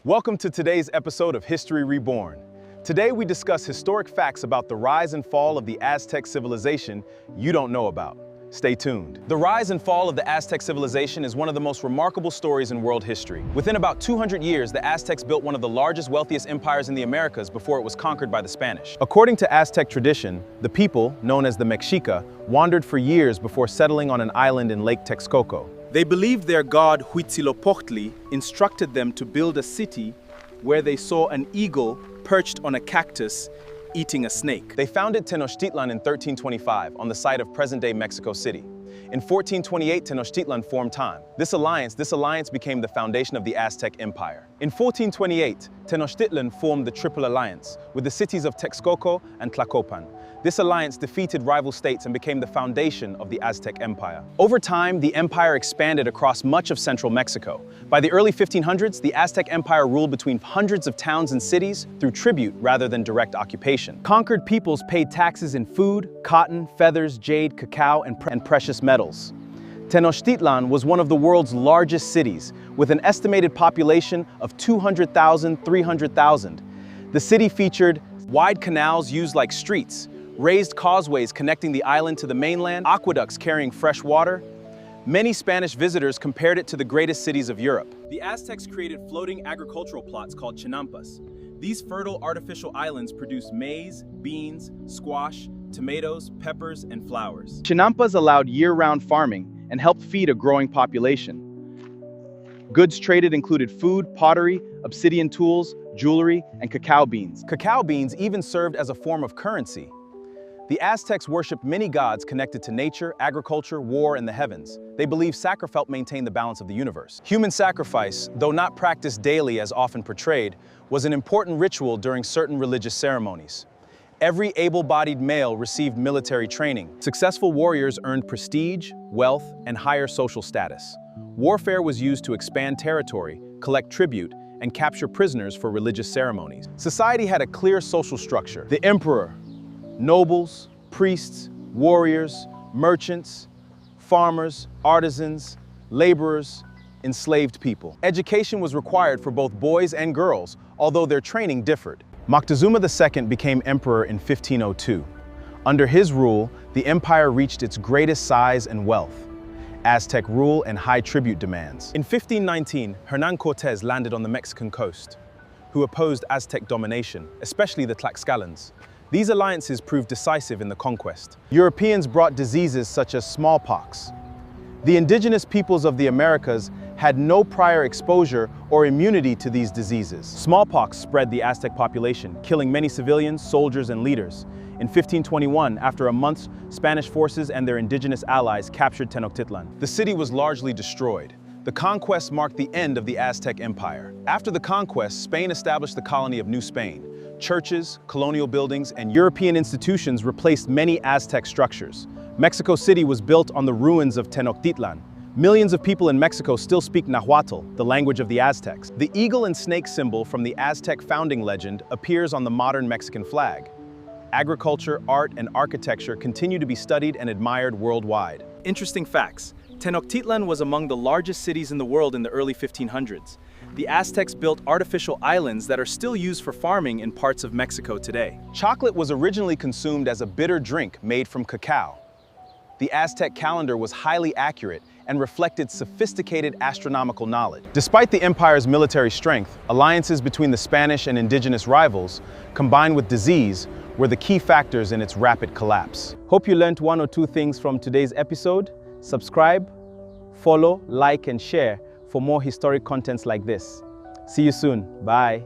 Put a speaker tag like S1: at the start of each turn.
S1: Welcome to today's episode of History Reborn. Today we discuss historic facts about the rise and fall of the Aztec civilization you don't know about. Stay tuned. The rise and fall of the Aztec civilization is one of the most remarkable stories in world history. Within about 200 years, the Aztecs built one of the largest, wealthiest empires in the Americas before it was conquered by the Spanish. According to Aztec tradition, the people, known as the Mexica, wandered for years before settling on an island in Lake Texcoco. They believed their god Huitzilopochtli instructed them to build a city where they saw an eagle perched on a cactus eating a snake. They founded Tenochtitlan in 1325 on the site of present-day Mexico City. In 1428, Tenochtitlan formed TAN. This alliance became the foundation of the Aztec Empire. In 1428, Tenochtitlan formed the Triple Alliance with the cities of Texcoco and Tlacopan. This alliance defeated rival states and became the foundation of the Aztec Empire. Over time, the empire expanded across much of central Mexico. By the early 1500s, the Aztec Empire ruled between hundreds of towns and cities through tribute rather than direct occupation. Conquered peoples paid taxes in food, cotton, feathers, jade, cacao, and precious metals. Tenochtitlan was one of the world's largest cities, with an estimated population of 200,000 to 300,000. The city featured wide canals used like streets, raised causeways connecting the island to the mainland, aqueducts carrying fresh water. Many Spanish visitors compared it to the greatest cities of Europe. The Aztecs created floating agricultural plots called chinampas. These fertile artificial islands produced maize, beans, squash, tomatoes, peppers, and flowers. Chinampas allowed year-round farming and helped feed a growing population. Goods traded included food, pottery, obsidian tools, jewelry, and cacao beans. Cacao beans even served as a form of currency. The Aztecs worshipped many gods connected to nature, agriculture, war, and the heavens. They believed sacrifice maintained the balance of the universe. Human sacrifice, though not practiced daily as often portrayed, was an important ritual during certain religious ceremonies. Every able-bodied male received military training. Successful warriors earned prestige, wealth, and higher social status. Warfare was used to expand territory, collect tribute, and capture prisoners for religious ceremonies. Society had a clear social structure. The emperor, nobles, priests, warriors, merchants, farmers, artisans, laborers, enslaved people. Education was required for both boys and girls, although their training differed. Moctezuma II became emperor in 1502. Under his rule, the empire reached its greatest size and wealth. Aztec rule and high tribute demands. In 1519, Hernán Cortés landed on the Mexican coast, who opposed Aztec domination, especially the Tlaxcalans. These alliances proved decisive in the conquest. Europeans brought diseases such as smallpox. The indigenous peoples of the Americas had no prior exposure or immunity to these diseases. Smallpox spread the Aztec population, killing many civilians, soldiers, and leaders. In 1521, after a month, Spanish forces and their indigenous allies captured Tenochtitlan. The city was largely destroyed. The conquest marked the end of the Aztec Empire. After the conquest, Spain established the colony of New Spain. Churches, colonial buildings, and European institutions replaced many Aztec structures. Mexico City was built on the ruins of Tenochtitlan. Millions of people in Mexico still speak Nahuatl, the language of the Aztecs. The eagle and snake symbol from the Aztec founding legend appears on the modern Mexican flag. Agriculture, art, and architecture continue to be studied and admired worldwide. Interesting facts. Tenochtitlan was among the largest cities in the world in the early 1500s. The Aztecs built artificial islands that are still used for farming in parts of Mexico today. Chocolate was originally consumed as a bitter drink made from cacao. The Aztec calendar was highly accurate and reflected sophisticated astronomical knowledge. Despite the empire's military strength, alliances between the Spanish and indigenous rivals, combined with disease, were the key factors in its rapid collapse. Hope you learned one or two things from today's episode. Subscribe, follow, like, and share for more historic contents like this. See you soon. Bye.